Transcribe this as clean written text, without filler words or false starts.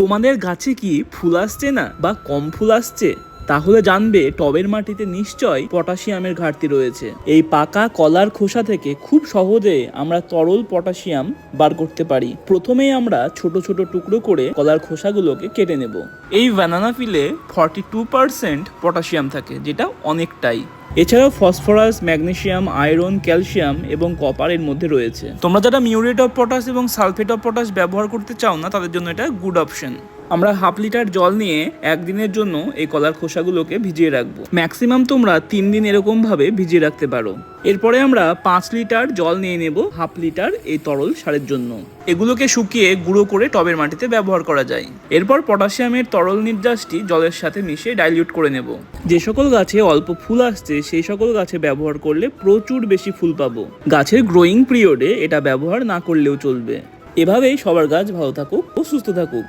তোমাদের গাছে কি ফুল আসছে না বা কম ফুল আসছে? তাহলে জানবে টবের মাটিতে নিশ্চয় পটাশিয়ামের ঘাটতি রয়েছে। এই পাকা কলার খোসা থেকে খুব সহজে আমরা তরল পটাশিয়াম বার করতে পারি। প্রথমেই আমরা ছোট ছোট টুকরো করে কলার খোসাগুলোকে কেটে নেব। এই ব্যানানা পিলে 42% পটাশিয়াম থাকে, যেটা অনেকটাই। এছাড়াও ফসফরাস, ম্যাগনেসিয়াম, আয়রন, ক্যালসিয়াম এবং কপার এর মধ্যে রয়েছে। তোমরা যারা মিউরেট অফ পটাশ এবং সালফেট অফ পটাশ ব্যবহার করতে চাও না, তাদের জন্য এটা গুড অপশন। আমরা হাফ লিটার জল নিয়ে একদিনের জন্য এই কলার খোসাগুলোকে ভিজিয়ে রাখবো। ম্যাক্সিমাম তোমরা 3 দিন এরকম ভাবে ভিজিয়ে রাখতে পারো। এরপরে আমরা 5 লিটার জল নিয়ে নেব হাফ লিটার এই তরল সারের জন্য। এগুলোকে শুকিয়ে গুঁড়ো করে টবের মাটিতে ব্যবহার করা যায়। এরপর পটাশিয়ামের তরল নির্যাসটি জলের সাথে মিশিয়ে ডাইলিউট করে নেব। যে সকল গাছে অল্প ফুল আসছে সেই সকল গাছে ব্যবহার করলে প্রচুর বেশি ফুল পাবো। গাছের গ্রোয়িং পিরিয়ডে এটা ব্যবহার না করলেও চলবে। এভাবেই সবার গাছ ভালো থাকুক ও সুস্থ থাকুক।